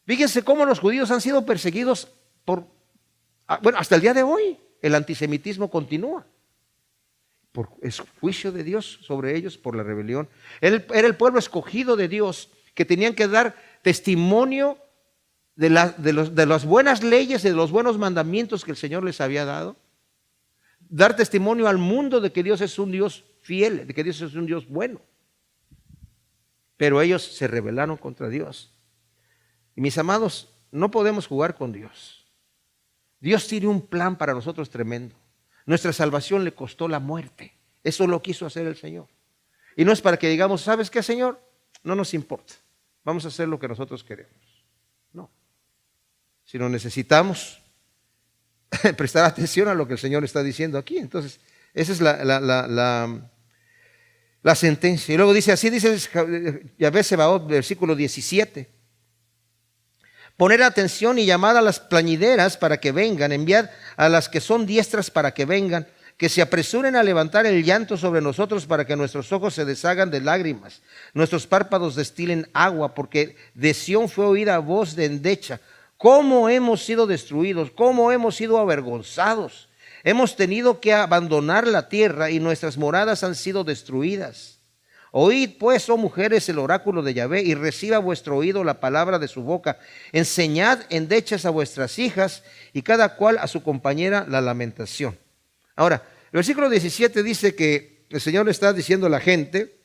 Fíjense cómo los judíos han sido perseguidos hasta el día de hoy. El antisemitismo continúa. Es juicio de Dios sobre ellos por la rebelión. Era el pueblo escogido de Dios que tenían que dar testimonio de las buenas leyes, de los buenos mandamientos que el Señor les había dado. Dar testimonio al mundo de que Dios es un Dios fiel, de que Dios es un Dios bueno. Pero ellos se rebelaron contra Dios. Y mis amados, no podemos jugar con Dios. Dios tiene un plan para nosotros tremendo. Nuestra salvación le costó la muerte. Eso lo quiso hacer el Señor. Y no es para que digamos, ¿sabes qué, Señor? No nos importa. Vamos a hacer lo que nosotros queremos. No. Sino necesitamos prestar atención a lo que el Señor está diciendo aquí. Entonces, esa es la sentencia. Y luego dice, así dice Yahvé Sebaot, versículo 17. Poner atención y llamar a las plañideras para que vengan, enviad a las que son diestras para que vengan, que se apresuren a levantar el llanto sobre nosotros para que nuestros ojos se deshagan de lágrimas, nuestros párpados destilen agua, porque de Sión fue oída voz de endecha. ¿Cómo hemos sido destruidos? ¿Cómo hemos sido avergonzados? Hemos tenido que abandonar la tierra y nuestras moradas han sido destruidas. Oíd pues, oh mujeres, el oráculo de Yahvé, y reciba vuestro oído la palabra de su boca. Enseñad endechas a vuestras hijas, y cada cual a su compañera la lamentación. Ahora, el versículo 17 dice que el Señor le está diciendo a la gente,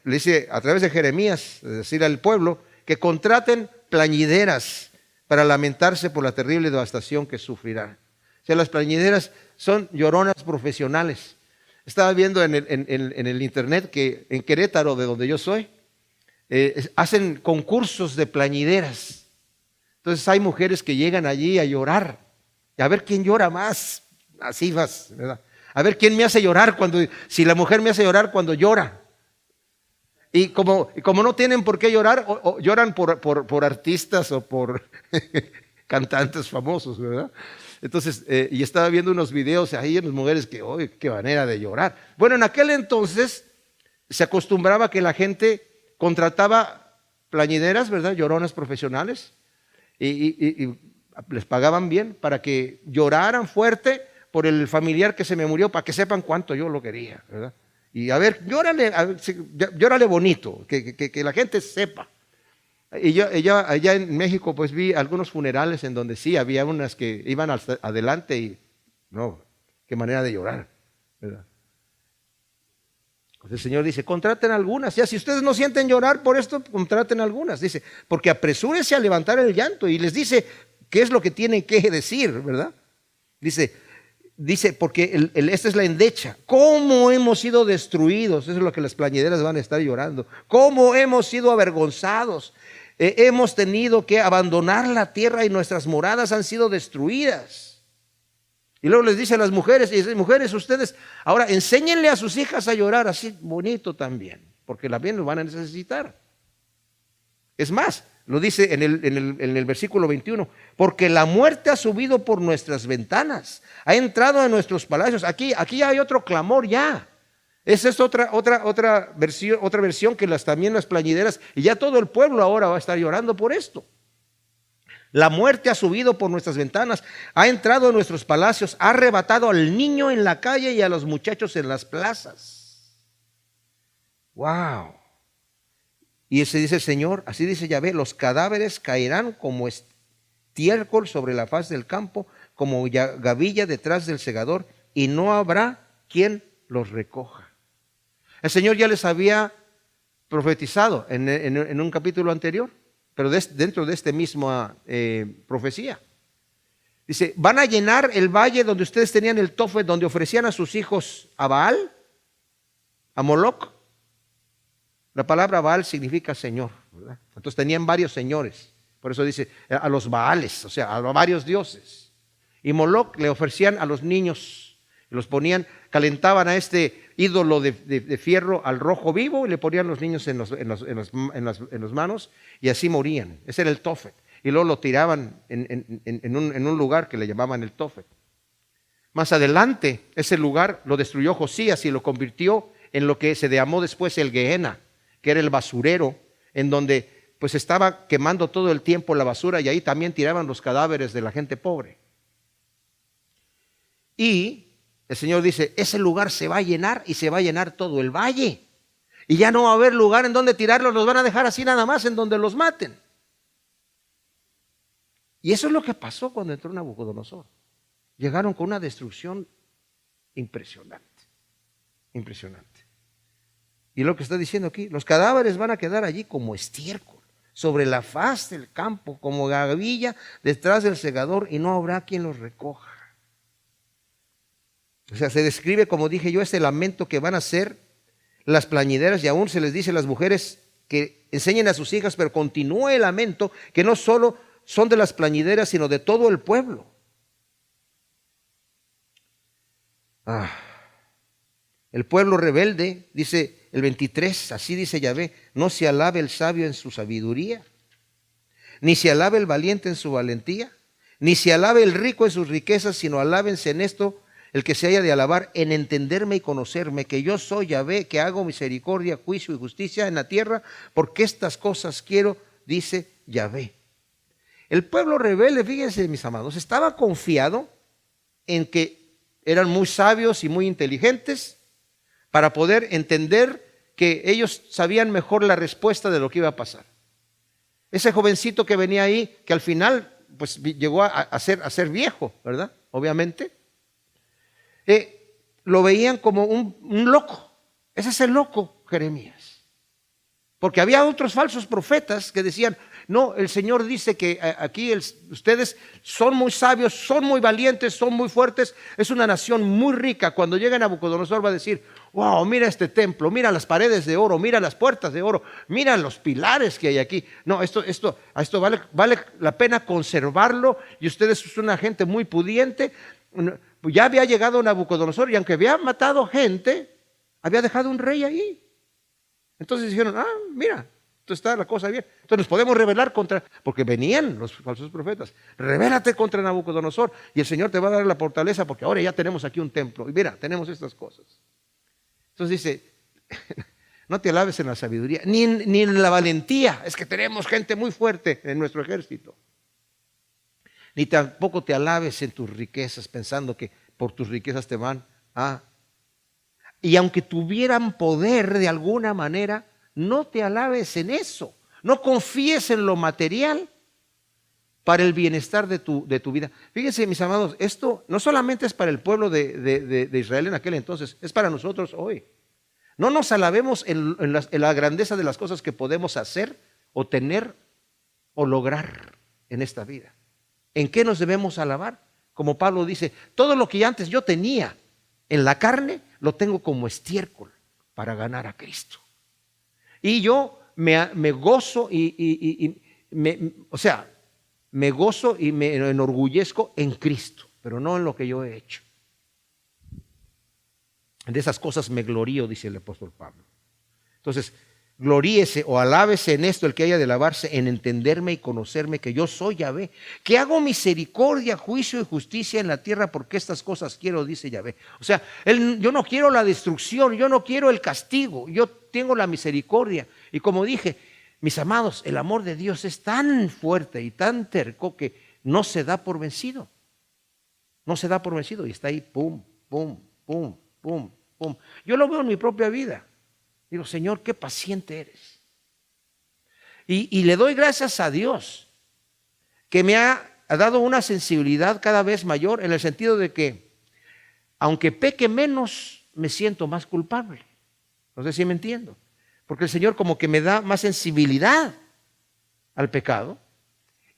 le dice a través de Jeremías, es decir, al pueblo, que contraten plañideras para lamentarse por la terrible devastación que sufrirán. O sea, las plañideras son lloronas profesionales. Estaba viendo en el internet que en Querétaro, de donde yo soy, hacen concursos de plañideras. Entonces hay mujeres que llegan allí a llorar, y a ver quién llora más, así vas, ¿verdad? A ver quién me hace llorar si la mujer me hace llorar cuando llora. Y como no tienen por qué llorar, o lloran por artistas o por cantantes famosos, ¿verdad? Entonces, y estaba viendo unos videos ahí en las mujeres que, ¡oye, qué manera de llorar! Bueno, en aquel entonces se acostumbraba que la gente contrataba plañideras, ¿verdad? Lloronas profesionales, y les pagaban bien para que lloraran fuerte por el familiar que se me murió, para que sepan cuánto yo lo quería, ¿verdad? Y a ver, llórale bonito, que la gente sepa. Y yo allá en México pues vi algunos funerales en donde sí, había unas que iban adelante y no, qué manera de llorar, ¿verdad? El Señor dice, contraten algunas, ya si ustedes no sienten llorar por esto, contraten algunas, dice, porque apresúrense a levantar el llanto, y les dice qué es lo que tienen que decir, ¿verdad? Dice, porque esta es la endecha. ¿Cómo hemos sido destruidos? Eso es lo que las plañideras van a estar llorando. ¿Cómo hemos sido avergonzados? Hemos tenido que abandonar la tierra y nuestras moradas han sido destruidas. Y luego les dice a las mujeres, y dice, mujeres, ustedes ahora enséñenle a sus hijas a llorar así bonito también, porque también lo van a necesitar. Es más, lo dice en el versículo 21, porque la muerte ha subido por nuestras ventanas, ha entrado en nuestros palacios. Aquí hay otro clamor ya. Esa es otra versión que también las plañideras, y ya todo el pueblo ahora va a estar llorando por esto. La muerte ha subido por nuestras ventanas, ha entrado en nuestros palacios, ha arrebatado al niño en la calle y a los muchachos en las plazas. ¡Wow! Y ese dice el Señor, así dice Yahvé, los cadáveres caerán como estiércol sobre la faz del campo, como gavilla detrás del segador, y no habrá quien los recoja. El Señor ya les había profetizado en un capítulo anterior, pero dentro de esta misma profecía. Dice, van a llenar el valle donde ustedes tenían el Tofet, donde ofrecían a sus hijos a Baal, a Moloc. La palabra Baal significa señor, ¿verdad? Entonces tenían varios señores. Por eso dice a los Baales, o sea, a varios dioses. Y Moloc le ofrecían a los niños, los ponían, calentaban a este ídolo de fierro al rojo vivo y le ponían los niños en las manos y así morían. Ese era el Tofet. Y luego lo tiraban en un lugar que le llamaban el Tofet. Más adelante, ese lugar lo destruyó Josías y lo convirtió en lo que se llamó después el Gehenna, que era el basurero, en donde pues estaba quemando todo el tiempo la basura, y ahí también tiraban los cadáveres de la gente pobre. Y el Señor dice, ese lugar se va a llenar, y se va a llenar todo el valle, y ya no va a haber lugar en donde tirarlos, los van a dejar así nada más en donde los maten. Y eso es lo que pasó cuando entró Nabucodonosor. Llegaron con una destrucción impresionante, impresionante. Y lo que está diciendo aquí, los cadáveres van a quedar allí como estiércol, sobre la faz del campo, como gavilla detrás del segador, y no habrá quien los recoja. O sea, se describe, como dije yo, ese lamento que van a hacer las plañideras, y aún se les dice a las mujeres que enseñen a sus hijas, pero continúa el lamento, que no solo son de las plañideras, sino de todo el pueblo. El pueblo rebelde, dice el 23, así dice Yahvé, no se alabe el sabio en su sabiduría, ni se alabe el valiente en su valentía, ni se alabe el rico en sus riquezas, sino alábense en esto el que se haya de alabar, en entenderme y conocerme, que yo soy Yahvé, que hago misericordia, juicio y justicia en la tierra, porque estas cosas quiero, dice Yahvé. El pueblo rebelde, fíjense mis amados, estaba confiado en que eran muy sabios y muy inteligentes para poder entender que ellos sabían mejor la respuesta de lo que iba a pasar. Ese jovencito que venía ahí, que al final pues llegó a ser viejo, ¿verdad? Obviamente. Lo veían como un loco. Ese es el loco, Jeremías. Porque había otros falsos profetas que decían, no, el Señor dice que aquí ustedes son muy sabios, son muy valientes, son muy fuertes, es una nación muy rica. Cuando llegue Nabucodonosor va a decir, wow, mira este templo, mira las paredes de oro, mira las puertas de oro, mira los pilares que hay aquí. No, esto vale la pena conservarlo y ustedes son una gente muy pudiente. Ya había llegado Nabucodonosor y aunque había matado gente, había dejado un rey ahí. Entonces dijeron, mira, esto está la cosa bien. Entonces nos podemos rebelar porque venían los falsos profetas. Rebélate contra Nabucodonosor y el Señor te va a dar la fortaleza porque ahora ya tenemos aquí un templo. Y mira, tenemos estas cosas. Entonces dice, no te alabes en la sabiduría, ni en la valentía. Es que tenemos gente muy fuerte en nuestro ejército. Ni tampoco te alabes en tus riquezas pensando que por tus riquezas te van a... Y aunque tuvieran poder de alguna manera, no te alabes en eso. No confíes en lo material para el bienestar de tu vida. Fíjense, mis amados, esto no solamente es para el pueblo de Israel en aquel entonces, es para nosotros hoy. No nos alabemos en la grandeza de las cosas que podemos hacer o tener o lograr en esta vida. ¿En qué nos debemos alabar? Como Pablo dice, todo lo que antes yo tenía en la carne, lo tengo como estiércol para ganar a Cristo. Y yo me gozo me gozo y me enorgullezco en Cristo, pero no en lo que yo he hecho. De esas cosas me glorío, dice el apóstol Pablo. Entonces, gloríese o alábese en esto el que haya de alabarse, en entenderme y conocerme que yo soy Yahvé, que hago misericordia, juicio y justicia en la tierra, porque estas cosas quiero, dice Yahvé. O sea, yo no quiero la destrucción, yo no quiero el castigo, yo tengo la misericordia. Y como dije, mis amados, el amor de Dios es tan fuerte y tan terco que no se da por vencido. No se da por vencido y está ahí, pum, pum, pum, pum, pum. Yo lo veo en mi propia vida. Digo, Señor, qué paciente eres. Y le doy gracias a Dios que me ha dado una sensibilidad cada vez mayor en el sentido de que, aunque peque menos, me siento más culpable. No sé si me entiendo. Porque el Señor como que me da más sensibilidad al pecado.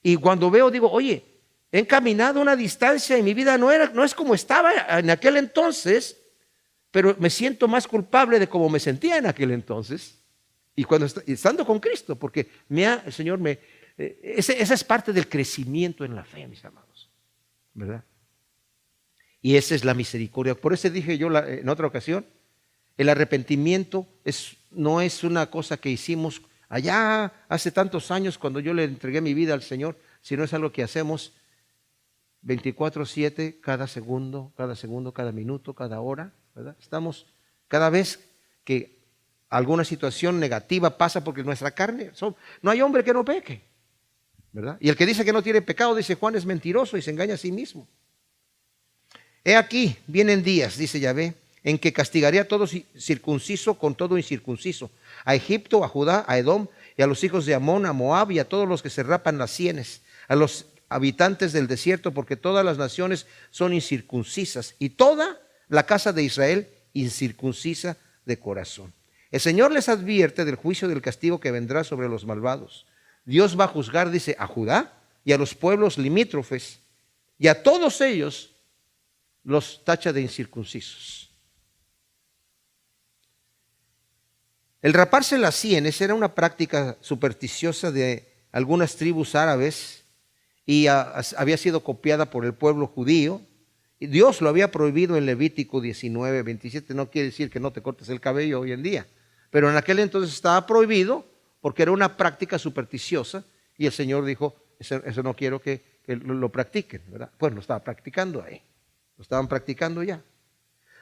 Y cuando veo, digo, oye, he encaminado una distancia y mi vida no es como estaba en aquel entonces, pero me siento más culpable de cómo me sentía en aquel entonces y cuando estando con Cristo, porque el Señor esa es parte del crecimiento en la fe, mis amados, ¿verdad? Y esa es la misericordia. Por eso dije yo en otra ocasión, el arrepentimiento no es una cosa que hicimos allá hace tantos años cuando yo le entregué mi vida al Señor, sino es algo que hacemos 24/7, cada segundo, cada minuto, cada hora, ¿verdad? Estamos cada vez que alguna situación negativa pasa, porque nuestra carne, no hay hombre que no peque, ¿verdad? Y el que dice que no tiene pecado, dice Juan, es mentiroso y se engaña a sí mismo. He aquí, vienen días, dice Yahvé, en que castigaré a todo circunciso con todo incircunciso, a Egipto, a Judá, a Edom y a los hijos de Amón, a Moab y a todos los que se rapan las sienes, a los habitantes del desierto, porque todas las naciones son incircuncisas y toda la casa de Israel incircuncisa de corazón. El Señor les advierte del juicio del castigo que vendrá sobre los malvados. Dios va a juzgar, dice, a Judá y a los pueblos limítrofes, y a todos ellos los tacha de incircuncisos. El raparse las sienes era una práctica supersticiosa de algunas tribus árabes y había sido copiada por el pueblo judío. Y Dios lo había prohibido en Levítico 19:27. No quiere decir que no te cortes el cabello hoy en día, pero en aquel entonces estaba prohibido porque era una práctica supersticiosa Y el Señor dijo, eso no quiero que lo practiquen, ¿verdad? Pues lo estaba practicando ahí, lo estaban practicando ya.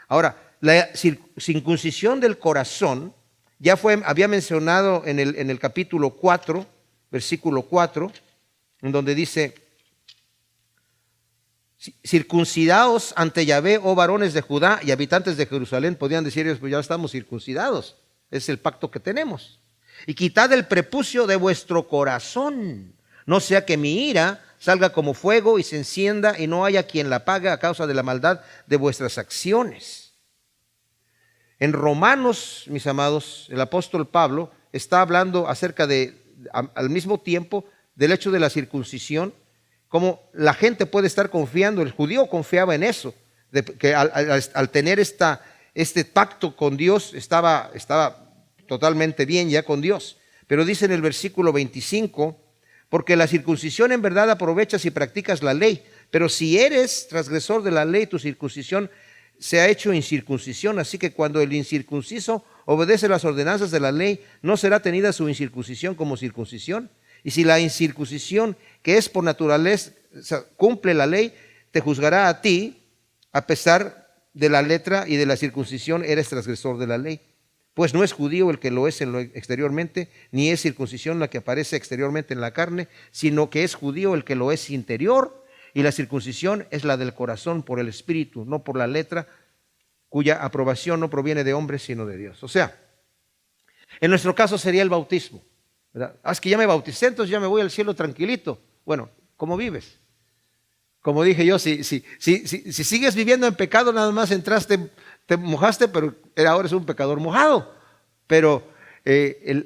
Ahora, la circuncisión del corazón ya había mencionado en el capítulo 4, versículo 4, en donde dice: circuncidaos ante Yahvé, oh varones de Judá y habitantes de Jerusalén. Podían decir ellos, pues ya estamos circuncidados, es el pacto que tenemos. Y quitad el prepucio de vuestro corazón, no sea que mi ira salga como fuego y se encienda y no haya quien la pague a causa de la maldad de vuestras acciones. En Romanos, mis amados, el apóstol Pablo está hablando acerca al mismo tiempo del hecho de la circuncisión, como la gente puede estar confiando, el judío confiaba en eso, que al tener este pacto con Dios estaba totalmente bien ya con Dios. Pero dice en el versículo 25, porque la circuncisión en verdad aprovecha si practicas la ley, pero si eres transgresor de la ley, tu circuncisión se ha hecho incircuncisión, así que cuando el incircunciso obedece las ordenanzas de la ley, no será tenida su incircuncisión como circuncisión. Y si la incircuncisión, que es por naturaleza, cumple la ley, te juzgará a ti, a pesar de la letra y de la circuncisión, eres transgresor de la ley. Pues no es judío el que lo es exteriormente, ni es circuncisión la que aparece exteriormente en la carne, sino que es judío el que lo es interior, y la circuncisión es la del corazón por el espíritu, no por la letra, cuya aprobación no proviene de hombres, sino de Dios. O sea, en nuestro caso sería el bautismo, ¿verdad? Es que ya me bauticé, entonces ya me voy al cielo tranquilito. Bueno, ¿cómo vives? Como dije yo, si sigues viviendo en pecado, nada más entraste, te mojaste, pero ahora eres un pecador mojado. Pero el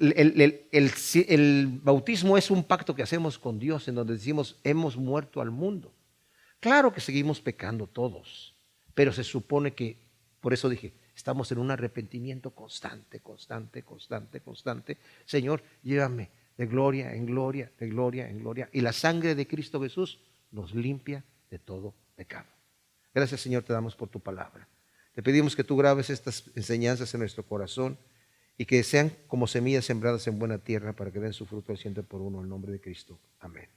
bautismo es un pacto que hacemos con Dios, en donde decimos, hemos muerto al mundo. Claro que seguimos pecando todos, pero se supone que, por eso dije, estamos en un arrepentimiento constante. Señor, llévame de gloria en gloria, de gloria en gloria. Y la sangre de Cristo Jesús nos limpia de todo pecado. Gracias, Señor, te damos por tu palabra. Te pedimos que tú grabes estas enseñanzas en nuestro corazón y que sean como semillas sembradas en buena tierra para que den su fruto al 100 por uno en el nombre de Cristo. Amén.